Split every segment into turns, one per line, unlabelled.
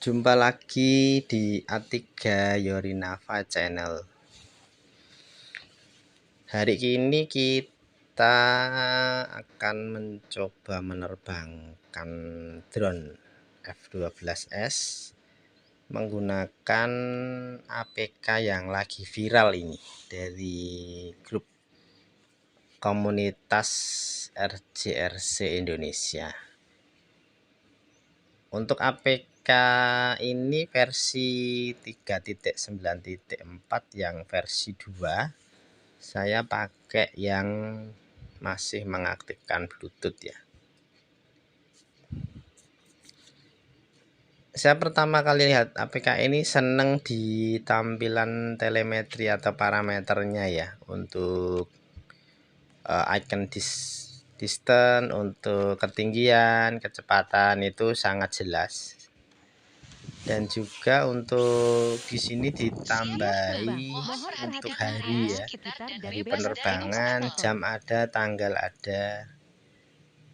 Jumpa lagi di A3 Yorinava Channel. Hari ini kita akan mencoba menerbangkan drone F-12S menggunakan APK yang lagi viral ini dari grup komunitas RJRC Indonesia. Untuk APK ini versi 3.9.4 yang versi 2. Saya pakai yang masih mengaktifkan Bluetooth ya. Saya pertama kali lihat APK ini seneng di tampilan telemetri atau parameternya ya. Untuk icon distance, untuk ketinggian, kecepatan itu sangat jelas. Dan juga untuk di sini ditambahi untuk hari ya, hari penerbangan, jam ada, tanggal ada.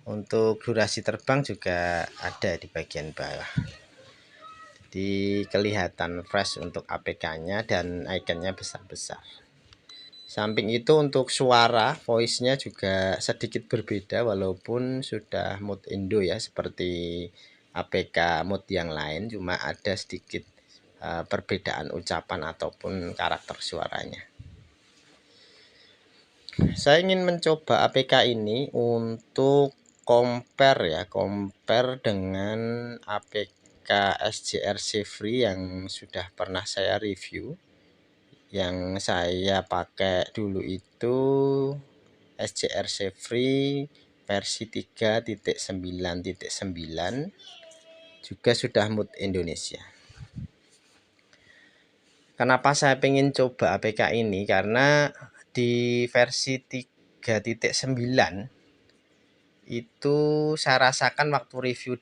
Untuk durasi terbang juga ada di bagian bawah. Jadi kelihatan fresh untuk APK-nya dan ikonnya besar-besar. Samping itu untuk suara, voice-nya juga sedikit berbeda walaupun sudah mode Indo ya, seperti APK mode yang lain, cuma ada sedikit perbedaan ucapan ataupun karakter suaranya. Saya ingin mencoba APK ini untuk compare dengan APK SJRC Free yang sudah pernah saya review. Yang saya pakai dulu itu SJRC Free versi 3.9.9 juga sudah mode Indonesia. Kenapa saya pengen coba APK ini? Karena di versi 3.9 itu saya rasakan waktu review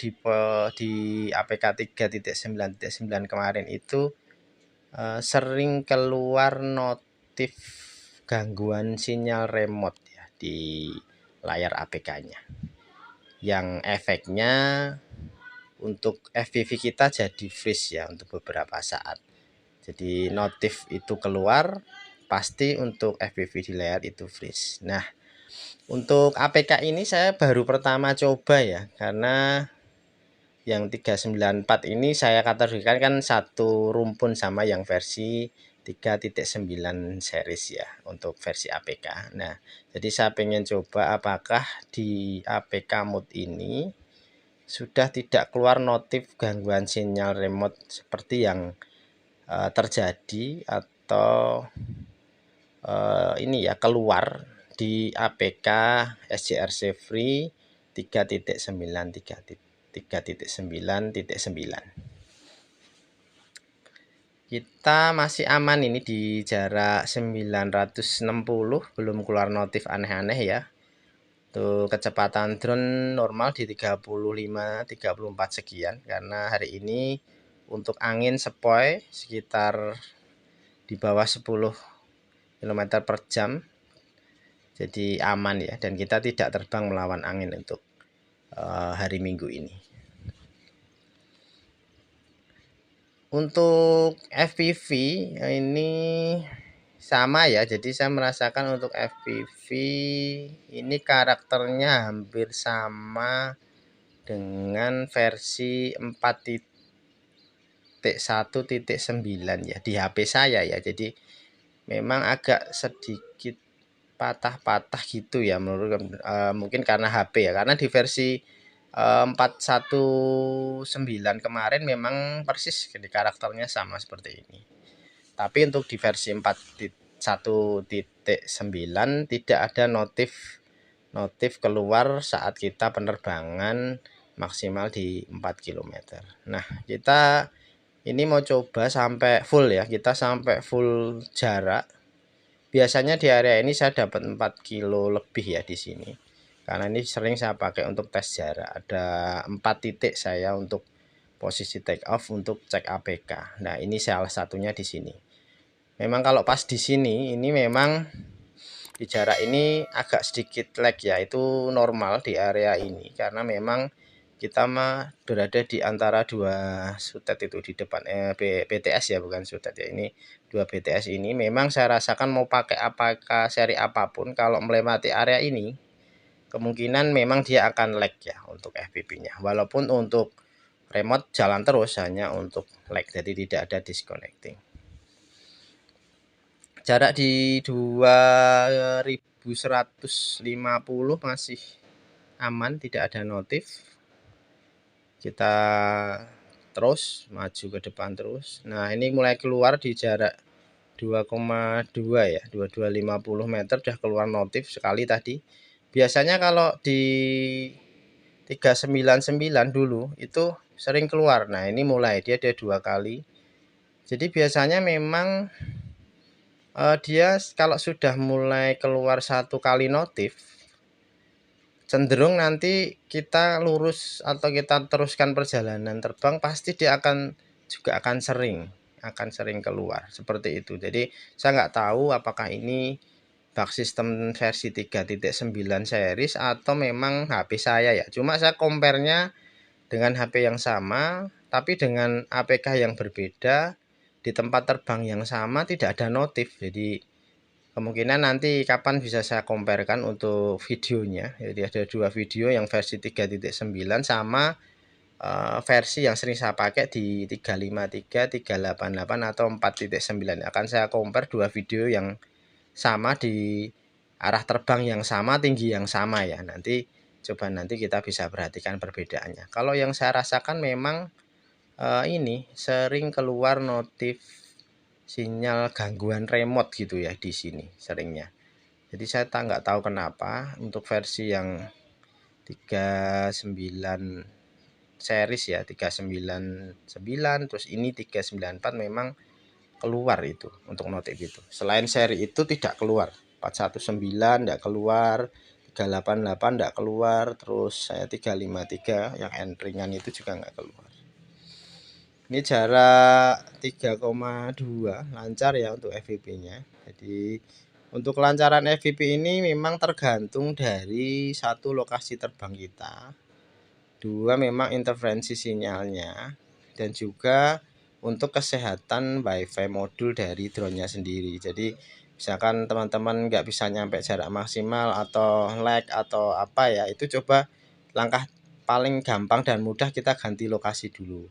di APK 3.9.9 kemarin itu sering keluar notif gangguan sinyal remote ya di layar APK-nya, yang efeknya untuk FPV kita jadi freeze ya untuk beberapa saat. Jadi notif itu keluar, pasti untuk FPV di layar itu freeze. Nah, untuk APK ini saya baru pertama coba ya, karena yang 394 ini saya kategorikan kan satu rumpun sama yang versi 3.9 series ya untuk versi APK. Nah, jadi saya pengen coba apakah di APK mode ini sudah tidak keluar notif gangguan sinyal remote seperti yang terjadi atau ini ya keluar di APK SJRC Free 3.9.9. Kita masih aman ini di jarak 960, belum keluar notif aneh-aneh ya. Tuh kecepatan drone normal di 35-34 sekian, karena hari ini untuk angin sepoi sekitar di bawah 10 km per jam. Jadi aman ya, dan kita tidak terbang melawan angin untuk hari Minggu ini. Untuk FPV ini sama ya, jadi saya merasakan untuk FPV ini karakternya hampir sama dengan versi 4.1.9 ya di HP saya ya. Jadi memang agak sedikit patah-patah gitu ya menurut mungkin karena HP ya, karena di versi 419 kemarin memang persis di karakternya sama seperti ini. Tapi untuk di versi 4.1.9 tidak ada notif keluar saat kita penerbangan maksimal di 4 km. Nah, kita ini mau coba sampai full ya, kita sampai full jarak. Biasanya di area ini saya dapat 4 kilo lebih ya di sini. Karena ini sering saya pakai untuk tes jarak. Ada 4 titik saya untuk posisi take off untuk cek APK. Nah, ini salah satunya di sini. Memang kalau pas di sini ini memang di jarak ini agak sedikit lag ya, itu normal di area ini karena memang kita mah berada di antara dua sutet itu di depan BTS ya, bukan sutet ya, ini dua BTS ini memang saya rasakan mau pakai apakah seri apapun kalau melewati area ini kemungkinan memang dia akan lag ya untuk FPV-nya, walaupun untuk remote jalan terus, hanya untuk lag jadi tidak ada disconnecting. Jarak di 2150 masih aman, tidak ada notif. Kita terus maju ke depan terus. Nah, ini mulai keluar di jarak 2,2 ya, 2250 meter udah keluar notif sekali tadi. Biasanya kalau di 399 dulu itu sering keluar. Nah, ini mulai dia ada 2 kali. Jadi biasanya memang dia kalau sudah mulai keluar 1 kali notif, cenderung nanti kita lurus atau kita teruskan perjalanan terbang pasti dia juga akan sering keluar seperti itu. Jadi saya nggak tahu apakah ini bug sistem versi 3.9 series atau memang HP saya ya. Cuma saya compare-nya dengan HP yang sama tapi dengan APK yang berbeda, di tempat terbang yang sama tidak ada notif. Jadi kemungkinan nanti kapan bisa saya comparekan untuk videonya. Jadi ada dua video yang versi 3.9 sama versi yang sering saya pakai di 353, 388 atau 4.9. Akan saya compare dua video yang sama di arah terbang yang sama, tinggi yang sama ya. Nanti kita bisa perhatikan perbedaannya. Kalau yang saya rasakan memang ini sering keluar notif sinyal gangguan remote gitu ya di sini seringnya. Jadi saya nggak tahu kenapa untuk versi yang 39 series ya, 399 terus ini 394 memang keluar itu untuk notif itu. Selain seri itu tidak keluar. 419 tidak keluar, 388 tidak keluar, terus saya 353 yang entringan itu juga nggak keluar. Ini jarak 3,2 lancar ya untuk FPV-nya. Jadi untuk kelancaran FPV ini memang tergantung dari satu lokasi terbang kita, dua memang interferensi sinyalnya, dan juga untuk kesehatan WiFi modul dari drone-nya sendiri. Jadi misalkan teman-teman nggak bisa nyampe jarak maksimal atau lag atau apa ya, itu coba langkah paling gampang dan mudah kita ganti lokasi dulu.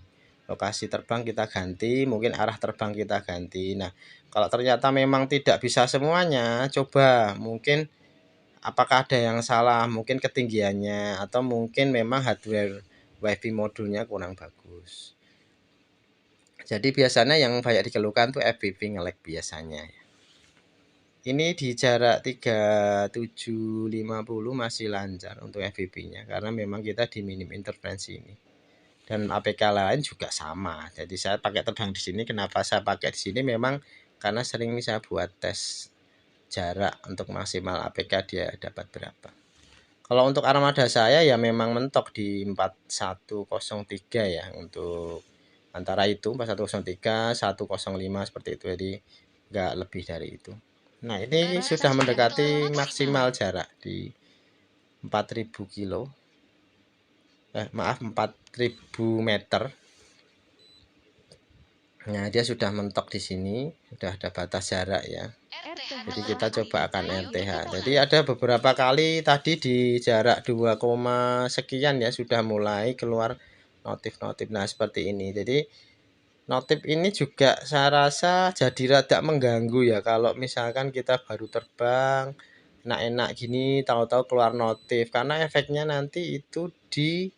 Lokasi terbang kita ganti, mungkin arah terbang kita ganti. Nah, kalau ternyata memang tidak bisa semuanya, coba mungkin apakah ada yang salah, mungkin ketinggiannya atau mungkin memang hardware WiFi modulnya kurang bagus. Jadi biasanya yang banyak dikeluhkan tuh FPV nge-lag biasanya. Ini di jarak 3750 masih lancar untuk FPV-nya karena memang kita di minim interferensi ini. Dan APK lain juga sama. Jadi saya pakai terbang di sini. Kenapa saya pakai di sini? Memang karena sering saya buat tes jarak untuk maksimal APK dia dapat berapa. Kalau untuk armada saya ya memang mentok di 4103 ya untuk antara itu 4103, 105 seperti itu. Jadi nggak lebih dari itu. Nah ini sudah mendekati maksimal jarak di 4000 kilo. Maaf 4000 meter. Nah, dia sudah mentok di sini, sudah ada batas jarak ya. Jadi kita coba akan RTH. Jadi ada beberapa kali tadi di jarak 2, sekian ya sudah mulai keluar notif-notif. Nah, seperti ini. Jadi notif ini juga saya rasa jadi rada mengganggu ya kalau misalkan kita baru terbang enak-enak gini tahu-tahu keluar notif, karena efeknya nanti itu di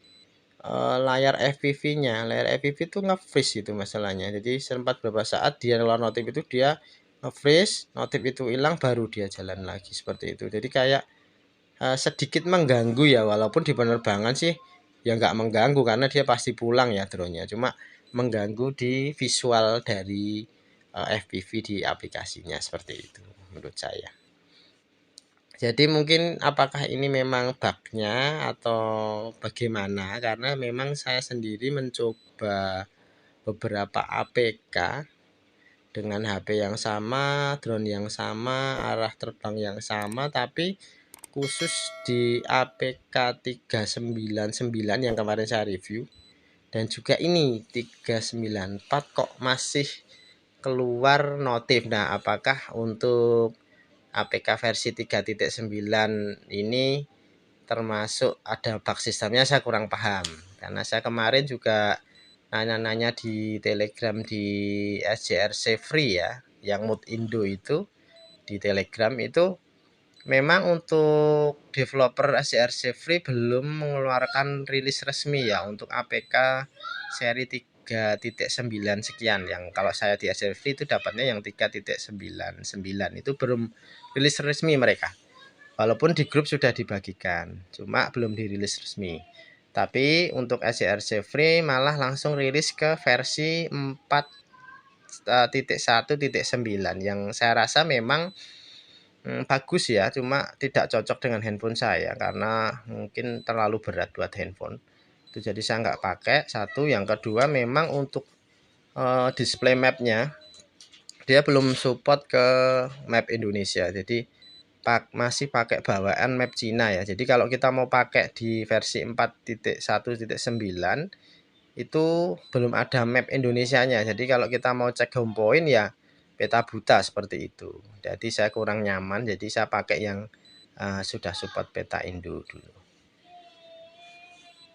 layar FPV-nya. Layar FPV itu nge-freeze itu masalahnya. Jadi sempat beberapa saat dia keluar notif itu dia nge-freeze, notif itu hilang baru dia jalan lagi seperti itu. Jadi kayak sedikit mengganggu ya, walaupun di penerbangan sih ya nggak mengganggu karena dia pasti pulang ya drone-nya. Cuma mengganggu di visual dari FPV di aplikasinya seperti itu menurut saya. Jadi mungkin apakah ini memang bugnya atau bagaimana, karena memang saya sendiri mencoba beberapa APK dengan HP yang sama, drone yang sama, arah terbang yang sama, tapi khusus di APK 399 yang kemarin saya review, dan juga ini 394 kok masih keluar notif. Nah, apakah untuk APK versi 3.9 ini termasuk ada bug sistemnya? Saya kurang paham, karena saya kemarin juga nanya-nanya di Telegram di SJRC Free ya, yang Mood Indo itu di Telegram itu memang untuk developer SJRC Free belum mengeluarkan rilis resmi ya untuk APK seri 3.9 sekian. Yang kalau saya di SJRC Free itu dapatnya yang 3.99 itu belum rilis resmi mereka. Walaupun di grup sudah dibagikan, cuma belum dirilis resmi. Tapi untuk SJRC Free malah langsung rilis ke versi 4.1.9 yang saya rasa memang bagus ya, cuma tidak cocok dengan handphone saya karena mungkin terlalu berat buat handphone. Itu jadi saya nggak pakai. Satu, yang kedua memang untuk display mapnya dia belum support ke map Indonesia. Jadi masih pakai bawaan map Cina ya. Jadi kalau kita mau pakai di versi 4.1.9 itu belum ada map Indonesianya. Jadi kalau kita mau cek home point ya peta buta seperti itu. Jadi saya kurang nyaman, jadi saya pakai yang sudah support peta Indo dulu.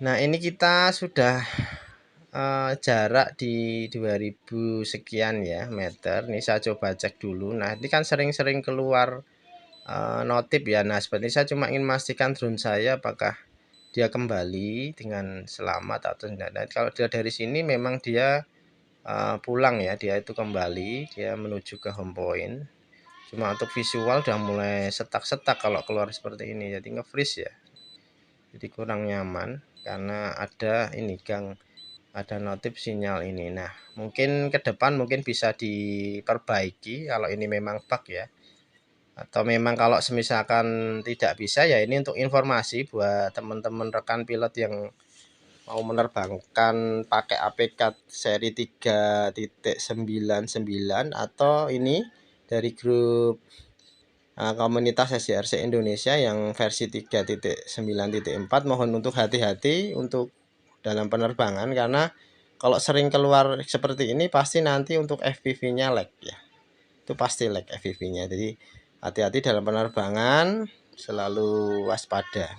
Nah, ini kita sudah jarak di 2000 sekian ya meter. Ini saya coba cek dulu. Nah, ini kan sering-sering keluar notif ya. Nah, seperti saya cuma ingin memastikan drone saya apakah dia kembali dengan selamat atau tidak. Nah, kalau dia dari sini memang dia pulang ya, dia itu kembali, dia menuju ke home point. Cuma untuk visual udah mulai setak-setak kalau keluar seperti ini, jadi nge-freeze ya. Jadi kurang nyaman karena ada ini gang, ada notif sinyal ini. Nah, mungkin ke depan mungkin bisa diperbaiki kalau ini memang bug ya. Atau memang kalau semisalkan tidak bisa ya, ini untuk informasi buat teman-teman rekan pilot yang mau menerbangkan pakai APK seri 3.99 atau ini dari grup komunitas SJRC Indonesia yang versi 3.9.4, mohon untuk hati-hati untuk dalam penerbangan, karena kalau sering keluar seperti ini pasti nanti untuk FPV-nya lag ya. Itu pasti lag FPV-nya. Jadi hati-hati dalam penerbangan, selalu waspada.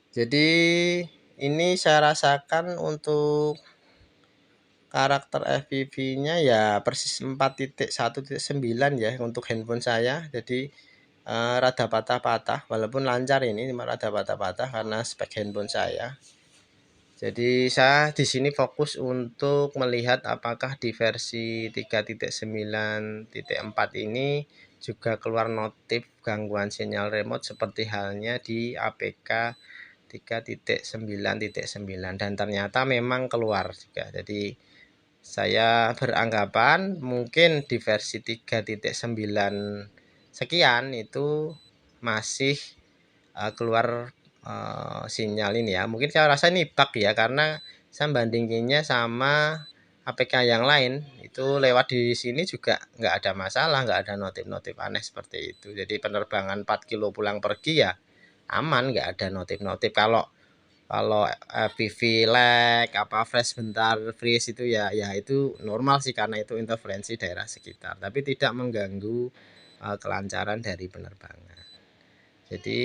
Jadi ini saya rasakan untuk karakter FPV-nya ya persis 4.1.9 ya untuk handphone saya. Jadi rada patah-patah, walaupun lancar ini cuma rada patah-patah karena spek handphone saya. Jadi saya di sini fokus untuk melihat apakah di versi 3.9.4 ini juga keluar notif gangguan sinyal remote seperti halnya di APK 3.9.9, dan ternyata memang keluar juga. Jadi saya beranggapan mungkin di versi 3.9 sekian itu masih keluar sinyal ini ya. Mungkin saya rasa ini bug ya, karena saya bandinginnya sama APK yang lain itu lewat di sini juga nggak ada masalah, nggak ada notif-notif aneh seperti itu. Jadi penerbangan 4 kilo pulang pergi ya aman, nggak ada notif-notif. Kalau PV lag apa flash bentar freeze itu ya itu normal sih, karena itu interferensi daerah sekitar, tapi tidak mengganggu kelancaran dari penerbangan. Jadi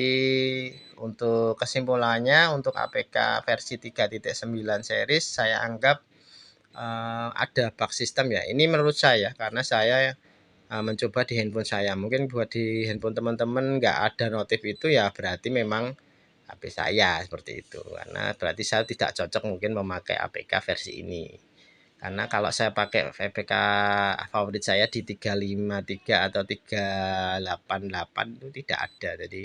untuk kesimpulannya, untuk APK versi 3.9 series saya anggap ada bug sistem ya. Ini menurut saya, karena saya mencoba di handphone saya. Mungkin buat di handphone teman-teman nggak ada notif itu ya berarti memang HP saya seperti itu. Karena berarti saya tidak cocok mungkin memakai APK versi ini. Karena kalau saya pakai APK favorit saya di 353 atau 388 itu tidak ada. Jadi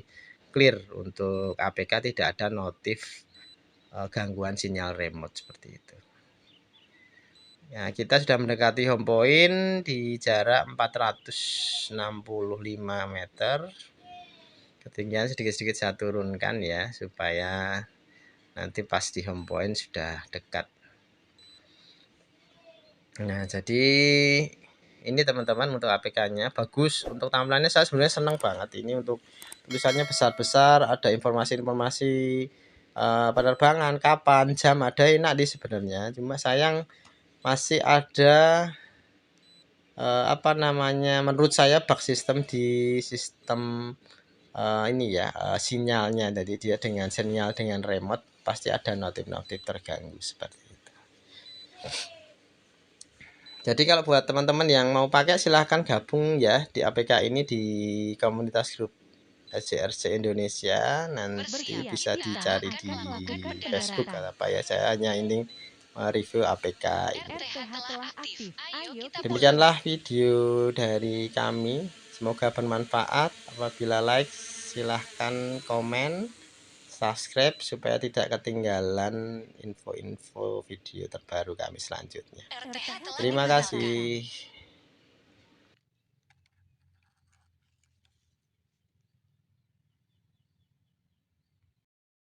clear untuk APK, tidak ada notif gangguan sinyal remote seperti itu. Ya, kita sudah mendekati home point di jarak 465 meter. Ketinggian sedikit-sedikit saya turunkan ya, supaya nanti pas di home point sudah dekat. Nah, jadi ini teman-teman untuk APK-nya bagus. Untuk tampilannya saya sebenarnya senang banget. Ini untuk tulisannya besar-besar, ada informasi-informasi penerbangan, kapan, jam, ada enak nih sebenarnya. Cuma sayang masih ada apa namanya, menurut saya bug sistem di sistem ini ya, sinyalnya. Jadi dia dengan sinyal dengan remote pasti ada notif-notif terganggu seperti itu. Jadi kalau buat teman-teman yang mau pakai silahkan gabung ya di APK ini di komunitas grup SJRC Indonesia. Nanti bisa dicari di Facebook atau apa ya. Saya hanya ini review APK ini. Demikianlah video dari kami. Semoga bermanfaat. Apabila like silahkan komen, subscribe supaya tidak ketinggalan info-info video terbaru kami selanjutnya. Terima kasih.